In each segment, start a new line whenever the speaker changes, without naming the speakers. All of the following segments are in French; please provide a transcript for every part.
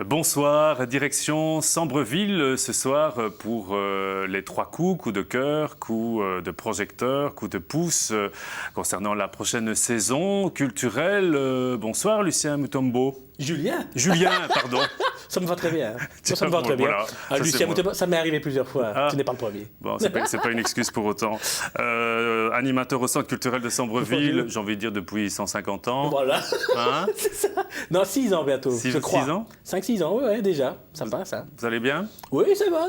Bonsoir, direction Sambreville ce soir pour les 3 coups, coup de cœur, coup de projecteur, coup de pouce concernant la prochaine saison culturelle. Bonsoir Lucien Mutombo.
Julien,
Pardon.
ça me va très bien. Ça me va très bien.
Voilà,
Lucien, ça m'est arrivé plusieurs fois. Tu n'es pas le premier.
Bon, c'est pas une excuse pour autant. Animateur au Centre culturel de Sambreville, j'ai envie de dire depuis 150 ans.
Voilà.
Hein?
C'est ça. Non, 6 ans bientôt, je crois.
6 ans
5-6 ans, oui, déjà. Ça passe, hein.
Vous allez bien?
Oui, ça va.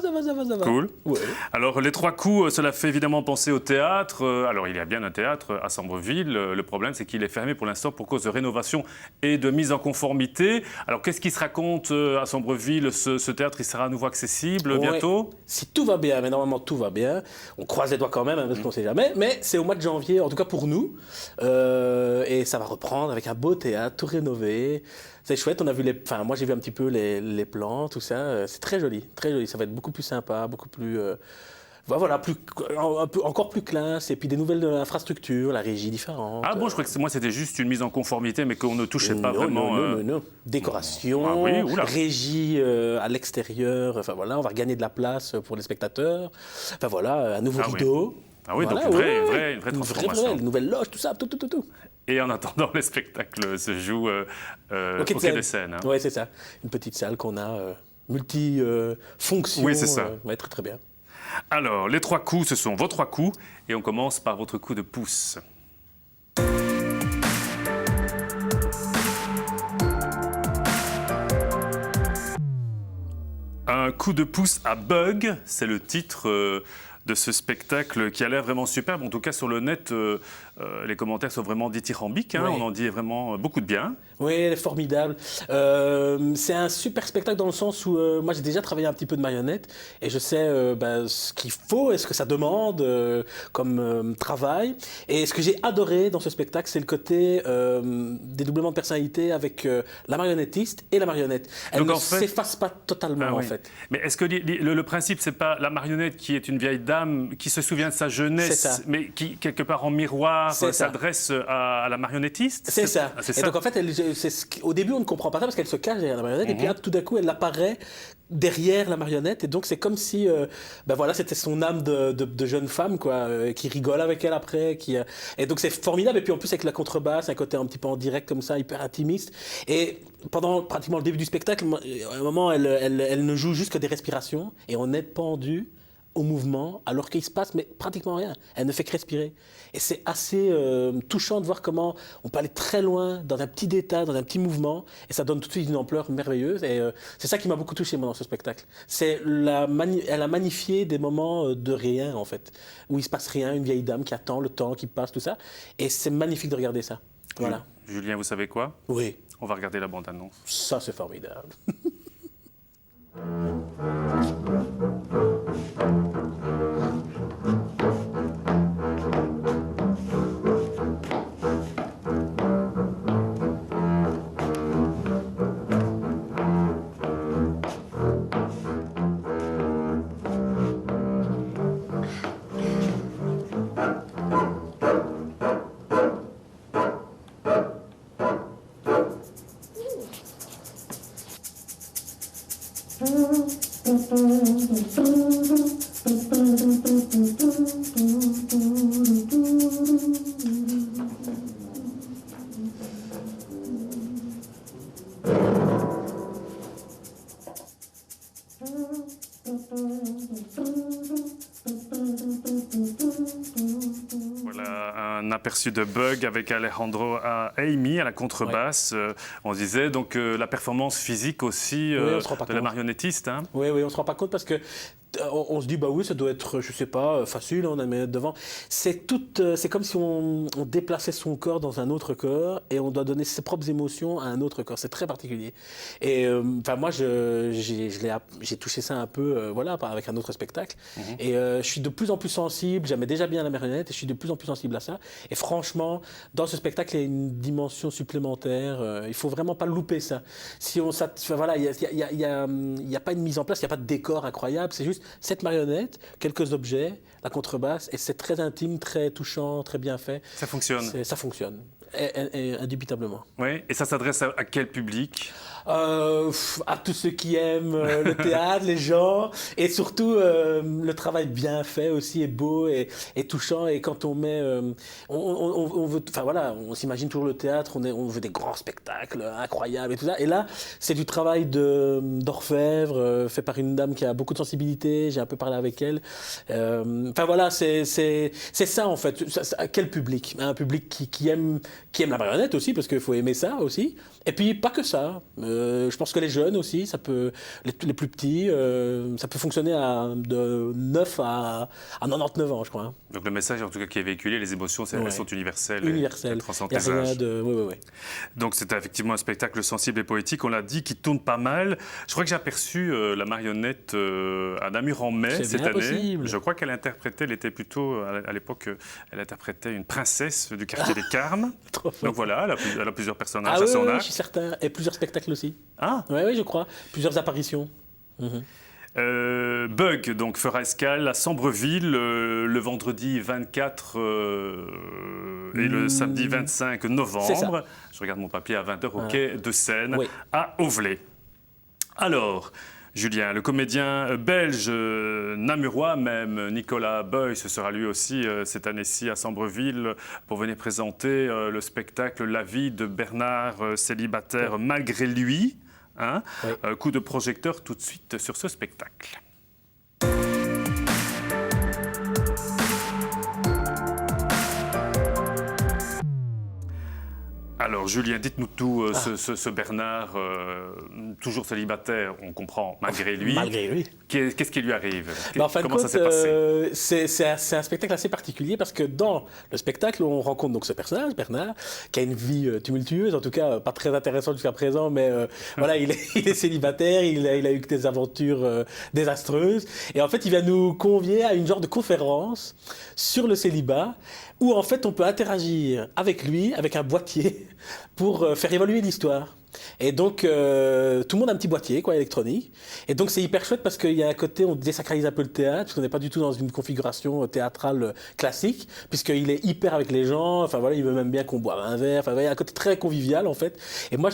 Cool.
Ouais.
Alors, les 3 coups, cela fait évidemment penser au théâtre. Alors, il y a bien un théâtre à Sambreville. Le problème, c'est qu'il est fermé pour l'instant pour cause de rénovation et de mise en conformité. Alors, qu'est-ce qui se raconte à Sambreville? Ce théâtre, il sera à nouveau accessible bientôt?
Si tout va bien, mais normalement tout va bien. On croise les doigts quand même, hein, parce qu'on ne sait jamais. Mais c'est au mois de janvier, en tout cas pour nous. Et ça va reprendre avec un beau théâtre, tout rénové. C'est chouette, on a vu moi j'ai vu un petit peu les plans, tout ça. C'est très joli, très joli. Ça va être beaucoup plus sympa, beaucoup plus... Voilà, encore plus classe, et puis des nouvelles infrastructures, la régie différente.
Ah bon, je crois que moi c'était juste une mise en conformité, mais qu'on ne touchait pas vraiment.
Non. Décoration, régie à l'extérieur, enfin voilà, on va gagner de la place pour les spectateurs. Enfin voilà, un nouveau rideau.
Ah oui,
voilà,
donc une vraie transformation.
Une nouvelle loge, tout ça, tout.
Et en attendant, le spectacle se joue au Quai des Seines. Hein.
Oui, c'est ça. Une petite salle qu'on a multi-fonction.
Oui, c'est ça.
Ouais, très bien.
Alors, les 3 coups, ce sont vos 3 coups, et on commence par votre coup de pouce. Un coup de pouce à Bug, c'est le titre de ce spectacle qui a l'air vraiment superbe. En tout cas, sur le net, les commentaires sont vraiment dithyrambiques. Hein. Oui. On en dit vraiment beaucoup de bien.
Oui, elle est formidable. C'est un super spectacle dans le sens où moi, j'ai déjà travaillé un petit peu de marionnette et je sais ce qu'il faut et ce que ça demande comme travail. Et ce que j'ai adoré dans ce spectacle, c'est le côté dédoublement de personnalité avec la marionnettiste et la marionnette. Elle ne s'efface pas totalement, en fait.
Mais est-ce que le principe, c'est pas la marionnette qui est une vieille dame qui se souvient de sa jeunesse, mais qui, quelque part en miroir, s'adresse à la marionnettiste?
C'est ça. Et donc, en fait, au début, on ne comprend pas ça parce qu'elle se cache derrière la marionnette. Et puis là, tout d'un coup, elle apparaît derrière la marionnette. Et donc, c'est comme si c'était son âme de jeune femme qui rigole avec elle après. Et donc, c'est formidable. Et puis, en plus, avec la contrebasse, un côté un petit peu en direct comme ça, hyper intimiste. Et pendant pratiquement le début du spectacle, à un moment, elle ne joue juste que des respirations. Et on est pendu au mouvement, alors qu'il se passe mais pratiquement rien. Elle ne fait que respirer. Et c'est assez touchant de voir comment on peut aller très loin dans un petit détail, dans un petit mouvement, et ça donne tout de suite une ampleur merveilleuse. Et c'est ça qui m'a beaucoup touché moi, dans ce spectacle. Elle a magnifié des moments de rien, en fait, où il se passe rien, une vieille dame qui attend le temps qui passe, tout ça. Et c'est magnifique de regarder ça. Voilà.
Julien, vous savez quoi?
Oui.
On va regarder la bande-annonce.
Ça, c'est formidable.
Voilà un aperçu de Bug avec Alejandro Amy à la contrebasse. Ouais. On disait donc la performance physique aussi de la marionnettiste. Hein.
Oui, on ne se rend pas compte parce que on se dit, bah oui, ça doit être, je sais pas, facile, on a mis devant. C'est comme si on déplaçait son corps dans un autre corps et on doit donner ses propres émotions à un autre corps. C'est très particulier. Et moi, j'ai touché ça un peu, avec un autre spectacle. Et je suis de plus en plus sensible. J'aimais déjà bien la marionnette et je suis de plus en plus sensible à ça. Et franchement, dans ce spectacle, il y a une dimension supplémentaire. Il faut vraiment pas louper ça. Si on, voilà, il y a pas une mise en place, il y a pas de décor incroyable. C'est juste cette marionnette, quelques objets, la contrebasse, et c'est très intime, très touchant, très bien fait.
Ça fonctionne.
Ça fonctionne. Indubitablement.
Oui, et ça s'adresse à quel public?
À tous ceux qui aiment le théâtre, les gens, et surtout le travail bien fait aussi est beau et touchant. Et quand on met, on veut, enfin voilà, on s'imagine toujours le théâtre, on veut des grands spectacles incroyables et tout ça. Et là, c'est du travail d'orfèvre fait par une dame qui a beaucoup de sensibilité. J'ai un peu parlé avec elle. Enfin voilà, c'est ça en fait. Quel public? Un public qui aime la marionnette aussi, parce qu'il faut aimer ça aussi. Et puis pas que ça. Je pense que les jeunes aussi, ça peut, les plus petits, ça peut fonctionner de 9 à 99 ans, je crois. Hein.
Donc le message, en tout cas, qui est véhiculé, les émotions, elles sont universelles.
Universelles.
Elles transcendent
Il
les
n'y a rien
âges.
de... Oui.
Donc c'est effectivement un spectacle sensible et poétique, on l'a dit, qui tourne pas mal. Je crois que j'ai aperçu la marionnette à Namur-en-Mai cette année.
Possible.
Je crois qu'elle interprétait, elle était plutôt, à l'époque, elle interprétait une princesse du quartier des Carmes. Donc voilà, elle a plusieurs personnages à son
oui,
âge.
je suis certain. Et plusieurs spectacles aussi.
Ah.
Oui, je crois. Plusieurs apparitions.
Bug donc fera escale à Sambreville le vendredi 24 et le samedi 25 novembre. Je regarde mon papier à 20h au quai de Seine à Auvelay. Alors, Julien, le comédien belge namurois, même Nicolas Beuys, sera lui aussi cette année-ci à Sambreville pour venir présenter le spectacle La vie de Bernard célibataire malgré lui. Hein, coup de projecteur tout de suite sur ce spectacle. Alors, Julien, dites-nous tout, ce Bernard, toujours célibataire, on comprend, malgré lui.
Malgré lui.
Qu'est-ce qui lui arrive?
En fin de
Comment
compte,
ça s'est passé?
c'est un spectacle assez particulier parce que dans le spectacle, on rencontre donc ce personnage, Bernard, qui a une vie tumultueuse, en tout cas pas très intéressante jusqu'à présent, mais voilà, il est célibataire, il a eu que des aventures désastreuses. Et en fait, il vient nous convier à une genre de conférence sur le célibat où en fait on peut interagir avec lui, avec un boîtier, pour faire évoluer l'histoire. Et donc, tout le monde a un petit boîtier électronique. Et donc, c'est hyper chouette parce qu'il y a un côté, on désacralise un peu le théâtre, parce qu'on n'est pas du tout dans une configuration théâtrale classique, puisqu'il est hyper avec les gens. Enfin, voilà, il veut même bien qu'on boive un verre. Enfin, il y a un côté très convivial, en fait. Et moi,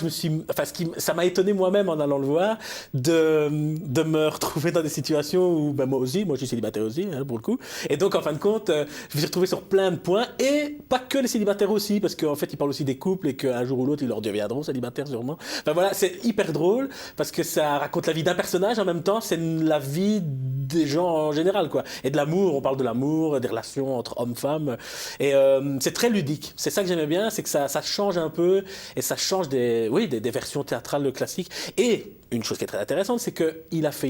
ça m'a étonné moi-même en allant le voir, de me retrouver dans des situations où, moi je suis célibataire aussi, hein, pour le coup. Et donc, en fin de compte, je me suis retrouvé sur plein de points, et pas que les célibataires aussi, parce qu'en fait, il parle aussi des couples, et qu'un jour ou l'autre, ils leur deviendront célibataires, sûrement. Enfin voilà, c'est hyper drôle parce que ça raconte la vie d'un personnage, en même temps c'est la vie des gens en général, quoi. Et de l'amour, on parle de l'amour, des relations entre hommes-femmes, et c'est très ludique. C'est ça que j'aimais bien, c'est que ça change un peu et ça change des versions théâtrales classiques. Et une chose qui est très intéressante, c'est qu'il a fait,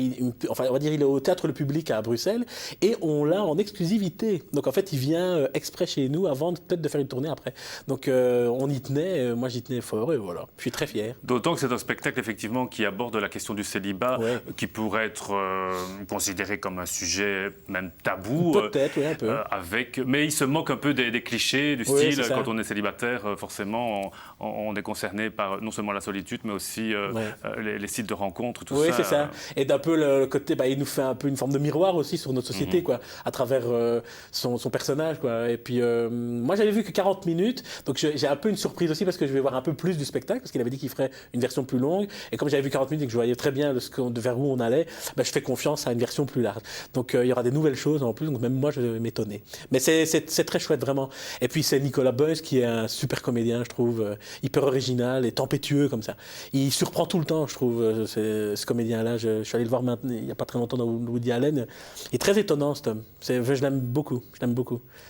on va dire, il est au Théâtre Le Public à Bruxelles et on l'a en exclusivité. Donc en fait, il vient exprès chez nous avant peut-être de faire une tournée après. Donc on y tenait, moi j'y tenais fort et voilà. Je suis très fier.
D'autant que c'est un spectacle effectivement qui aborde la question du célibat, qui pourrait être considéré comme un sujet même tabou.
Peut-être, oui, un peu.
Mais il se moque un peu des clichés du style, quand on est célibataire, forcément, on est concerné par non seulement la solitude, mais aussi les sites de rencontres, tout ça.
Oui, c'est ça. Et d'un peu le côté, il nous fait un peu une forme de miroir aussi sur notre société, quoi, à travers son personnage, quoi. Et puis, moi, j'avais vu que 40 minutes, donc j'ai un peu une surprise aussi parce que je vais voir un peu plus du spectacle, parce qu'il avait dit qu'il ferait une version plus longue. Et comme j'avais vu 40 minutes et que je voyais très bien vers où on allait, je fais confiance à une version plus large. Donc, il y aura des nouvelles choses en plus, donc même moi, je vais m'étonner. Mais c'est très chouette, vraiment. Et puis, c'est Nicolas Beuys qui est un super comédien, je trouve, hyper original et tempétueux comme ça. Il surprend tout le temps, je trouve, ce comédien-là. Je suis allé le voir maintenant, il n'y a pas très longtemps dans Woody Allen. Il est très étonnant, cet homme. Je l'aime beaucoup.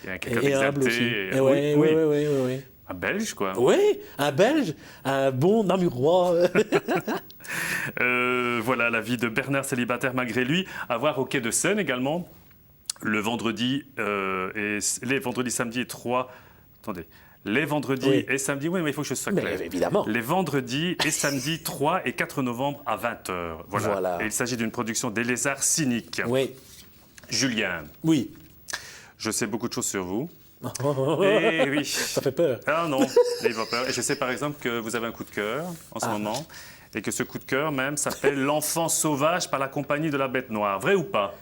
Il y a quelqu'un
humble aussi.
Oui. Un Belge, quoi.
Oui, un Belge, un bon Namurois.
Voilà la vie de Bernard célibataire malgré lui. À voir au quai de Seine également. Le vendredi les vendredis, samedis et 3... Attendez. Les vendredis et samedis, oui, mais il faut que je sois clair.
Mais évidemment.
Les vendredis et samedis 3 et 4 novembre à 20h. Voilà. Et il s'agit d'une production des Lézards Cyniques.
Oui.
Julien.
Oui.
Je sais beaucoup de choses sur vous. Et oui.
Ça fait peur.
Ah non, n'ayez pas peur. Et je sais par exemple que vous avez un coup de cœur en ce moment. Et que ce coup de cœur même s'appelle L'Enfant Sauvage par la compagnie de la Bête Noire. Vrai ou pas?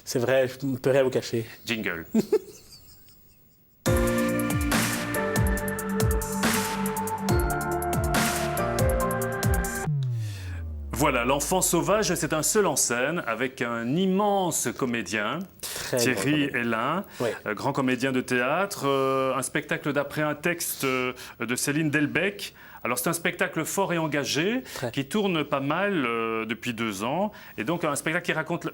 C'est vrai, je ne peux rien vous cacher.
Jingle. Voilà, L'Enfant sauvage, c'est un seul en scène avec un immense comédien, Thierry Hellin,
Ouais.
grand comédien de théâtre, un spectacle d'après un texte de Céline Delbecq. Alors c'est un spectacle fort et engagé qui tourne pas mal depuis 2 ans et donc un spectacle qui raconte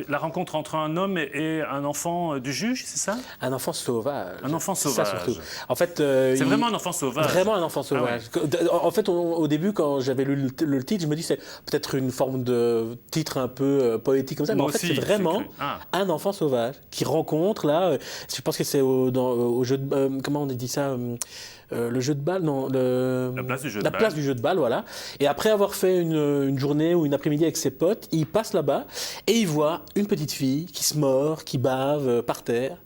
la rencontre entre un homme et un enfant du juge, c'est ça?
Un enfant sauvage.
Un enfant
Ça,
sauvage.
surtout. En fait,
C'est vraiment un enfant sauvage.
Vraiment un enfant sauvage. En fait, au début, quand j'avais lu le titre, je me dis c'est peut-être une forme de titre un peu poétique comme ça, mais
Moi
en fait,
aussi,
c'est vraiment
j'ai cru. Ah.
un enfant sauvage qui rencontre là. Je pense que c'est au jeu de comment on dit ça. Le jeu de balle, non,
La place du jeu de
la
balle.
place du jeu de balle, voilà. Et après avoir fait une journée ou une après-midi avec ses potes, il passe là-bas et il voit une petite fille qui se mord, qui bave par terre,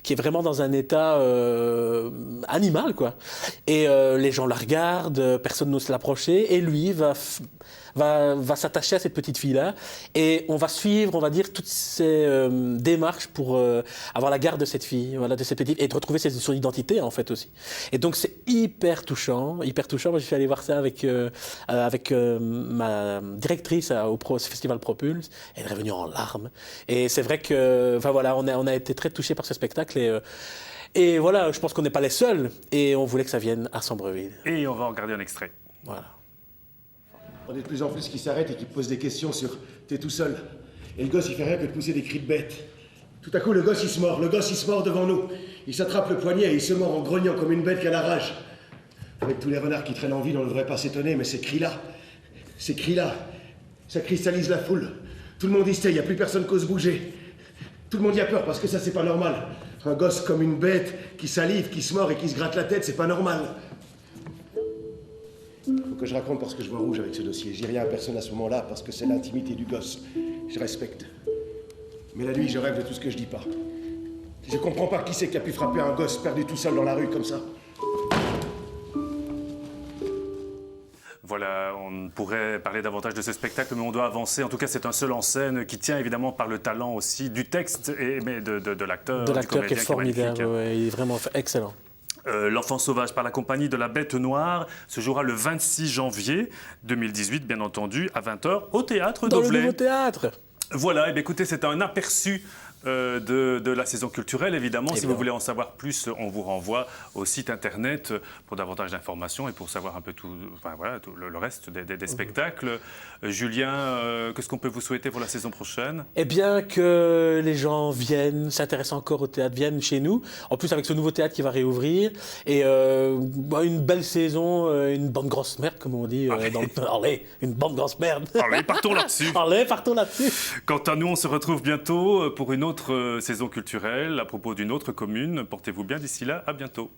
qui est vraiment dans un état animal, quoi. Et les gens la regardent, personne n'ose l'approcher, et lui va s'attacher à cette petite fille-là, et on va suivre, on va dire, toutes ces démarches pour avoir la garde de cette fille, voilà, de cette petite, et de retrouver son identité, en fait, aussi. Et donc, c'est hyper touchant, hyper touchant. Moi, je suis allé voir ça avec ma directrice au Festival Propulse, elle est revenue en larmes. Et c'est vrai que, enfin voilà, on a été très touchés par ce spectacle, et voilà, je pense qu'on n'est pas les seuls, et on voulait que ça vienne à Sambreville.
Et on va en regarder un extrait.
Voilà.
On est de plus en plus qui s'arrêtent et qui posent des questions sur « t'es tout seul ». Et le gosse, il fait rien que de pousser des cris de bête. Tout à coup, le gosse, il se mord devant nous. Il s'attrape le poignet et il se mord en grognant comme une bête qui a la rage. Avec tous les renards qui traînent en ville, on ne devrait pas s'étonner, mais ces cris-là, ça cristallise la foule. Tout le monde hystère, il n'y a plus personne qui ose bouger. Tout le monde y a peur parce que ça, c'est pas normal. Un gosse comme une bête qui salive, qui se mord et qui se gratte la tête, c'est pas normal. Faut que je raconte parce que je vois rouge avec ce dossier. Je dis rien à personne à ce moment-là parce que c'est l'intimité du gosse. Je respecte. Mais la nuit, je rêve de tout ce que je dis pas. Je comprends pas qui c'est qui a pu frapper un gosse perdu tout seul dans la rue comme ça.
Voilà, on pourrait parler davantage de ce spectacle, mais on doit avancer. En tout cas, c'est un seul en scène qui tient évidemment par le talent aussi du texte, mais de l'acteur.
De
du
l'acteur qui
comédien
est formidable,
magnifique.
ouais, il est vraiment excellent.
L'Enfant sauvage par la compagnie de la Bête Noire se jouera le 26 janvier 2018, bien entendu, à 20h au Théâtre
Dans le
d'Auvelais.
nouveau théâtre.
Voilà, et bien écoutez, c'est un aperçu de la saison culturelle, évidemment. Si vous voulez en savoir plus, on vous renvoie au site internet pour davantage d'informations et pour savoir un peu tout, enfin, voilà, tout le reste des spectacles. Julien, qu'est-ce qu'on peut vous souhaiter pour la saison prochaine?
Eh bien, que les gens viennent, s'intéressent encore au théâtre, viennent chez nous. En plus, avec ce nouveau théâtre qui va réouvrir. Et une belle saison, une bonne grosse merde, comme on dit. Allez, une bonne grosse merde.
Allez, partons là-dessus.
Allez, partons là-dessus.
Quant à nous, on se retrouve bientôt pour une autre saison culturelle à propos d'une autre commune. Portez-vous bien d'ici là, à bientôt.